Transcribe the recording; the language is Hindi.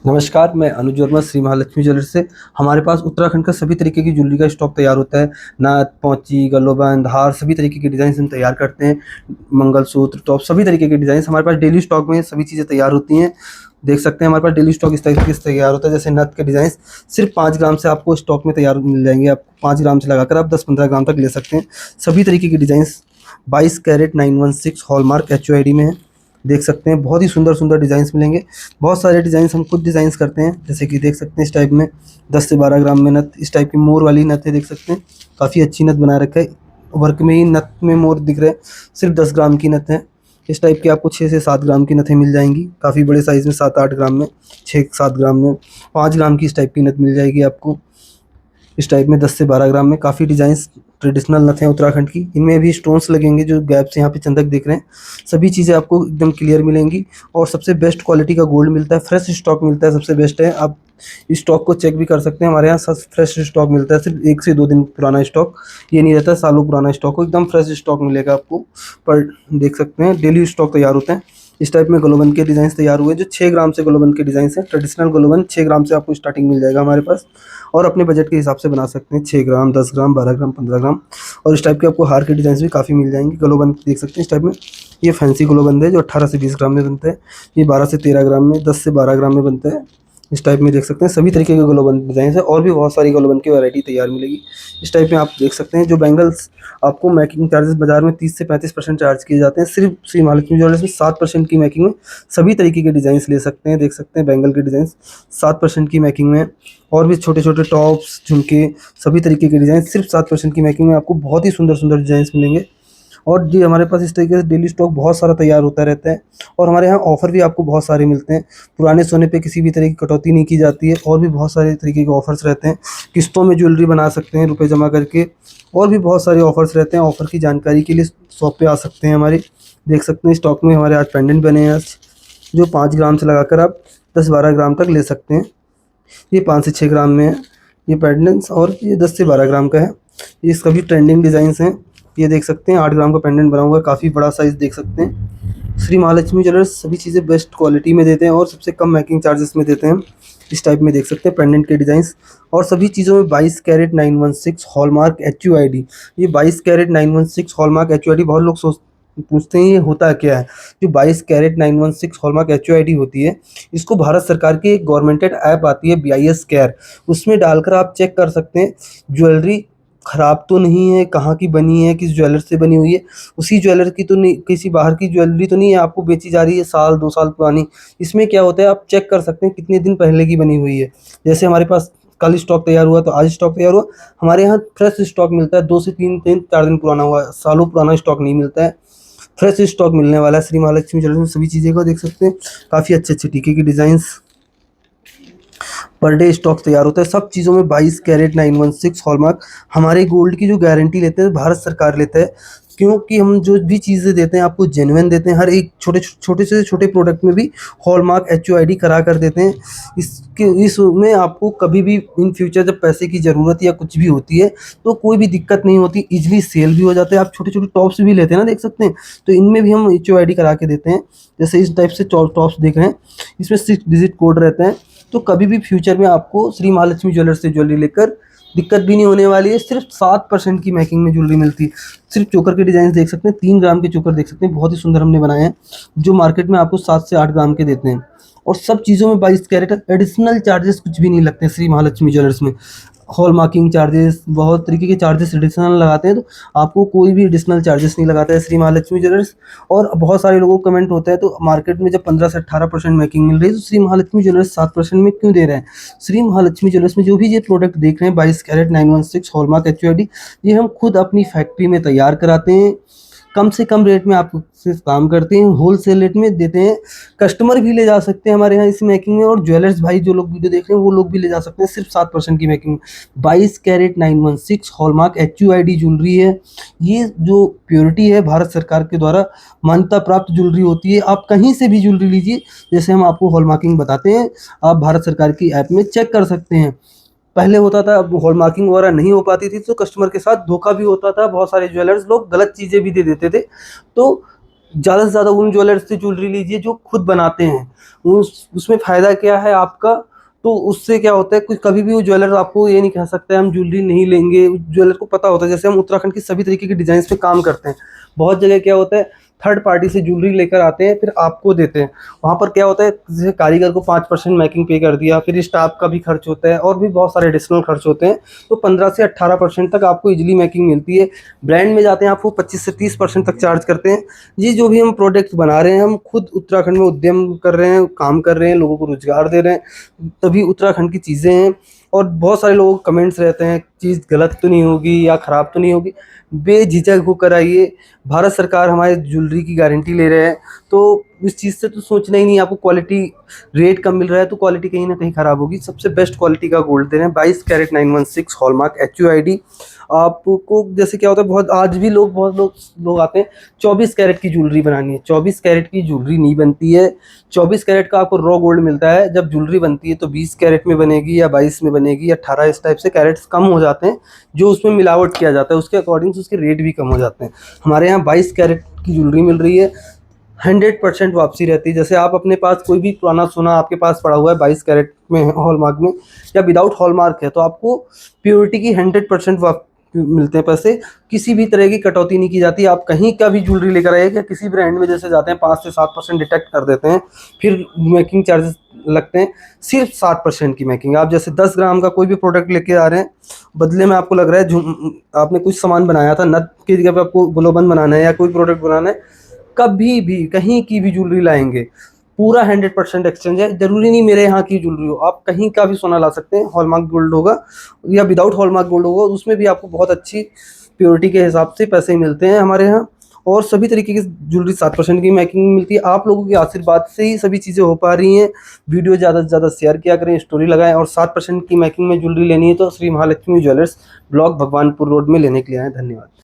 नमस्कार, मैं अनुज वर्मा श्री महालक्ष्मी ज्वेलर्स से। हमारे पास उत्तराखंड का सभी तरीके की ज्वेलरी का स्टॉक तैयार होता है। नथ, पौंची, गलोबंद, हार सभी तरीके के डिज़ाइंस हम तैयार करते हैं। मंगलसूत्र, टॉप सभी तरीके के डिज़ाइंस हमारे पास डेली स्टॉक में सभी चीज़ें तैयार होती हैं। देख सकते हैं हमारे पास डेली स्टॉक इस तरीके से तैयार होता है। जैसे नथ के डिज़ाइंस सिर्फ 5 ग्राम से आपको स्टॉक में तैयार मिल जाएंगे। आपको 5 ग्राम से लगाकर आप 10-15 ग्राम तक ले सकते हैं। सभी तरीके के डिज़ाइंस 22 कैरेट 916 हॉलमार्क HUID में है। देख सकते हैं बहुत ही सुंदर सुंदर डिज़ाइंस मिलेंगे। बहुत सारे डिज़ाइंस हम खुद डिज़ाइंस करते हैं, जैसे कि देख सकते हैं इस टाइप में 10 से 12 ग्राम में नथ, इस टाइप की मोर वाली नथ है। देख सकते हैं काफ़ी अच्छी नथ बना रखा है। वर्क में ही नथ में मोर दिख रहे हैं। सिर्फ 10 ग्राम की नथ है। इस टाइप की आपको 6 से 7 ग्राम की नथें मिल जाएंगी। काफ़ी बड़े साइज़ में 7-8 ग्राम में, 6-7 ग्राम में, 5 ग्राम की इस टाइप की नथ मिल जाएगी आपको। इस टाइप में 10 से 12 ग्राम में काफ़ी डिज़ाइंस ट्रेडिशनल नथ हैं उत्तराखंड की। इनमें भी स्टोन्स लगेंगे, जो गैप से यहाँ पे चंदक दिख रहे हैं। सभी चीज़ें आपको एकदम क्लियर मिलेंगी और सबसे बेस्ट क्वालिटी का गोल्ड मिलता है। फ्रेश स्टॉक मिलता है, सबसे बेस्ट है। आप इस स्टॉक को चेक भी कर सकते हैं, हमारे यहाँ सब फ्रेश स्टॉक मिलता है। सिर्फ 1 से 2 दिन पुराना स्टॉक, ये नहीं रहता सालों पुराना स्टॉक हो। एकदम फ्रेश स्टॉक मिलेगा आपको। पर देख सकते हैं डेली स्टॉक तैयार होते हैं। इस टाइप में ग्लोबन के डिज़ाइंस तैयार हुए, जो 6 ग्राम से ग्लोबन के डिज़ाइंस हैं। ट्रेडिशनल ग्लोबन 6 ग्राम से आपको स्टार्टिंग मिल जाएगा हमारे पास, और अपने बजट के हिसाब से बना सकते हैं। 6 ग्राम, 10 ग्राम, 12 ग्राम, 15 ग्राम। और इस टाइप के आपको हार के डिज़ाइंस भी काफ़ी मिल जाएंगे। ग्लोबन देख सकते हैं इस टाइप में, ये फैंसी ग्लोबन है जो 18 से 20 ग्राम में बनता है। ये 12 से 13 ग्राम में, 10 से 12 ग्राम में बनता है। इस टाइप में देख सकते हैं सभी तरीके के ग्लोबन डिज़ाइन है, और भी बहुत सारी ग्लोबन की वैरायटी तैयार मिलेगी। इस टाइप में आप देख सकते हैं जो बैंगल्स आपको मेकिंग चार्जेस बाजार में 30 से 35% चार्ज किए जाते हैं, सिर्फ श्री महालक्ष्मी ज्वेलर्स में 7% की मेकिंग में सभी तरीके के डिज़ाइंस ले सकते हैं। देख सकते हैं बैंगल के डिज़ाइंस 7% की मेकिंग में, और भी छोटे छोटे टॉप्स, झुमके, सभी तरीके के डिज़ाइन सिर्फ 7% की मेकिंग में आपको बहुत ही सुंदर सुंदर डिज़ाइंस मिलेंगे। और जी हमारे पास इस तरीके से डेली स्टॉक बहुत सारा तैयार होता रहता है। और हमारे यहाँ ऑफ़र भी आपको बहुत सारे मिलते हैं। पुराने सोने पे किसी भी तरह की कटौती नहीं की जाती है, और भी बहुत सारे तरीके के ऑफ़र्स रहते हैं। किस्तों में ज्वेलरी बना सकते हैं रुपए जमा करके, और भी बहुत सारे ऑफ़र्स रहते हैं। ऑफ़र की जानकारी के लिए शॉप पे आ सकते हैं हमारे। देख सकते हैं स्टॉक में हमारे आज पेंडेंट बने हैं आज, जो 5 ग्राम से लगाकर आप 10-12 ग्राम तक ले सकते हैं। ये 5 से 6 ग्राम में है ये पेंडेंट्स, और ये 10 से 12 ग्राम का है। ये सभी ट्रेंडिंग डिज़ाइंस हैं। ये देख सकते हैं 8 ग्राम का पेंडेंट बना हुआ है, काफ़ी बड़ा साइज़ देख सकते हैं। श्री महालक्ष्मी ज्वेलर्स सभी चीज़ें बेस्ट क्वालिटी में देते हैं और सबसे कम मेकिंग चार्जेस में देते हैं। इस टाइप में देख सकते हैं पेंडेंट के डिज़ाइंस, और सभी चीज़ों में 22 कैरेट 916 हॉलमार्क HUID। ये 22 कैरेट 916 हॉलमार्क HUID बहुत लोग पूछते हैं ये होता क्या है। जो 22 कैरेट 916 हॉलमार्क HUID होती है, इसको भारत सरकार की एक गवर्नमेंटेड ऐप आती है BIS केयर, उसमें डालकर आप चेक कर सकते हैं ज्वेलरी खराब तो नहीं है, कहाँ की बनी है, किस ज्वेलर से बनी हुई है। उसी ज्वेलर की तो नहीं, किसी बाहर की ज्वेलरी तो नहीं है आपको बेची जा रही है साल 2 साल पुरानी। इसमें क्या होता है आप चेक कर सकते हैं कितने दिन पहले की बनी हुई है। जैसे हमारे पास कल स्टॉक तैयार हुआ तो आज स्टॉक तैयार हुआ। हमारे यहाँ फ्रेश स्टॉक मिलता है, 2 से 3 दिन 4 दिन पुराना हुआ, सालों पुराना स्टॉक नहीं मिलता है। फ्रेश स्टॉक मिलने वाला है श्री महालक्ष्मी ज्वेलर्स में। सभी चीज़ें को देख सकते हैं, काफ़ी अच्छे अच्छे टीके की डिज़ाइंस पर डे स्टॉक तैयार होता है। सब चीज़ों में 22 कैरेट 916 हॉलमार्क। हमारे गोल्ड की जो गारंटी लेते हैं भारत सरकार लेता है, क्योंकि हम जो भी चीज़ें देते हैं आपको जेन्युइन देते हैं। हर एक छोटे से छोटे प्रोडक्ट में भी हॉलमार्क HUID करा कर देते हैं। इसमें आपको कभी भी इन फ्यूचर जब पैसे की ज़रूरत या कुछ भी होती है तो कोई भी दिक्कत नहीं होती, ईजिली सेल भी हो जाते हैं। आप छोटे छोटे टॉप्स भी लेते हैं ना, देख सकते हैं, तो इनमें भी हम HUID करा के देते हैं। जैसे इस टाइप से टॉप्स देख रहे हैं, इसमें 6 डिजिट कोड रहते हैं। तो कभी भी फ्यूचर में आपको श्री महालक्ष्मी ज्वेलर्स से ज्वेलरी लेकर दिक्कत भी नहीं होने वाली है। सिर्फ 7% की मेकिंग में ज्वेलरी मिलती है। सिर्फ चोकर के डिज़ाइन देख सकते हैं, 3 ग्राम के चोकर देख सकते हैं, बहुत ही सुंदर हमने बनाए हैं, जो मार्केट में आपको 7 से 8 ग्राम के देते हैं। और सब चीज़ों में 22 कैरेट, एडिशनल चार्जेस कुछ भी नहीं लगते श्री महालक्ष्मी ज्वेलर्स में। हॉल मार्किंग चार्जेस, बहुत तरीके के चार्जेस एडिशनल लगाते हैं, तो आपको कोई भी एडिशनल चार्जेस नहीं लगाता है श्री महालक्ष्मी ज्वेलर्स। और बहुत सारे लोगों को कमेंट होता है, तो मार्केट में जब 15 से 18% मेकिंग मिल रही है तो श्री महालक्ष्मी ज्वेलर्स 7% में क्यों दे रहे हैं। श्री महालक्ष्मी ज्वेलर्स में जो भी ये प्रोडक्ट देख रहे हैं 22 कैरेट 916 हॉलमार्क HUID, ये हम खुद अपनी फैक्ट्री में तैयार कराते हैं। कम से कम रेट में आपसे काम करते हैं, होलसेल रेट में देते हैं। कस्टमर भी ले जा सकते हैं हमारे यहाँ इस मेकिंग में, और ज्वेलर्स भाई जो लोग वीडियो देख रहे हैं वो लोग भी ले जा सकते हैं सिर्फ 7% की मेकिंग में। 22 कैरेट 916 हॉलमार्क HUID ज्वेलरी है। ये जो प्योरिटी है भारत सरकार के द्वारा मान्यता प्राप्त ज्वेलरी होती है। आप कहीं से भी ज्वेलरी लीजिए, जैसे हम आपको हॉलमार्किंग बताते हैं, आप भारत सरकार की ऐप में चेक कर सकते हैं। पहले होता था, अब हॉलमार्किंग वगैरह नहीं हो पाती थी तो कस्टमर के साथ धोखा भी होता था, बहुत सारे ज्वेलर्स लोग गलत चीज़ें भी दे देते थे। तो ज़्यादा से ज़्यादा उन ज्वेलर्स से ज्वेलरी लीजिए जो खुद बनाते हैं। उसमें फ़ायदा क्या है आपका, तो उससे क्या होता है, कुछ कभी भी वो ज्वेलर आपको ये नहीं कह सकता है हम ज्वेलरी नहीं लेंगे। उस ज्वेलर को पता होता है, जैसे हम उत्तराखंड की सभी तरीके की डिज़ाइंस पे काम करते हैं। बहुत जगह क्या होता है, थर्ड पार्टी से ज्वेलरी लेकर आते हैं फिर आपको देते हैं। वहाँ पर क्या होता है, जैसे कारीगर को 5% मेकिंग पे कर दिया, फिर स्टाफ का भी खर्च होता है और भी बहुत सारे एडिशनल खर्च होते हैं। तो 15 से 18% तक आपको इजीली मेकिंग मिलती है। ब्रांड में जाते हैं आपको 25 से 30% तक चार्ज करते हैं। ये जो भी हम प्रोडक्ट बना रहे हैं, हम खुद उत्तराखंड में उद्यम कर रहे हैं, काम कर रहे हैं, लोगों को रोजगार दे रहे हैं, तभी उत्तराखंड की चीज़ें हैं। और बहुत सारे लोगों के कमेंट्स रहते हैं, चीज़ गलत तो नहीं होगी या ख़राब तो नहीं होगी। बेझिझक होकर आइए, भारत सरकार हमारे ज्वेलरी की गारंटी ले रहे हैं, तो इस चीज़ से तो सोचना ही नहीं। आपको क्वालिटी, रेट कम मिल रहा है तो क्वालिटी कहीं ना कहीं ख़राब होगी। सबसे बेस्ट क्वालिटी का गोल्ड दे रहे हैं, 22 कैरेट 916 हॉलमार्क HUID। आपको जैसे क्या होता है, बहुत आज भी बहुत लोग आते हैं 24 कैरेट की ज्वेलरी बनानी है। 24 कैरेट की ज्वेलरी नहीं बनती है। 24 कैरेट का आपको रॉ गोल्ड मिलता है। जब ज्वेलरी बनती है तो 20 कैरेट में बनेगी या 22 में बनेगी या 18, इस टाइप से कैरेट्स कम हो जाते हैं। जो उसमें मिलावट किया जाता है उसके अकॉर्डिंग से उसके रेट भी कम हो जाते हैं। हमारे यहाँ 22 कैरेट की ज्वेलरी मिल रही है, 100% वापसी रहती है। जैसे आप अपने पास कोई भी पुराना सोना आपके पास पड़ा हुआ है 22 कैरेट में हॉलमार्क में या विदाउट हॉलमार्क है, तो आपको प्योरिटी की 100% मिलते हैं पैसे। किसी भी तरह की कटौती नहीं की जाती। आप कहीं का भी ज्वेलरी लेकर आइए, क्या किसी ब्रांड में जैसे जाते हैं 5 से 7% डिटेक्ट कर देते हैं, फिर मेकिंग चार्जेस लगते हैं। सिर्फ 60% की मेकिंग। आप जैसे 10 ग्राम का कोई भी प्रोडक्ट लेके आ रहे हैं, बदले में आपको लग रहा है आपने कुछ सामान बनाया था, नथ की जगह पे आपको ग्लोबन बनाना है या कोई प्रोडक्ट बनाना है, कभी भी कहीं की भी ज्वेलरी लाएंगे पूरा 100% एक्सचेंज है। जरूरी नहीं मेरे यहाँ की ज्वेलरी हो, आप कहीं का भी सोना ला सकते हैं। हॉलमार्क गोल्ड होगा या विदाउट हॉलमार्क गोल्ड होगा, उसमें भी आपको बहुत अच्छी प्योरिटी के हिसाब से पैसे मिलते हैं हमारे यहाँ। और सभी तरीके की ज्वेलरी 7% की मेकिंग मिलती है। आप लोगों के आशीर्वाद से ही सभी चीज़ें हो पा रही हैं। वीडियो ज़्यादा से ज़्यादा शेयर किया करें, स्टोरी लगाएं। और 7% की मेकिंग में ज्वेलरी लेनी है तो Shri Mahalakshmi jewellers, block Bhagwanpur road में लेने के लिए आएँ। धन्यवाद।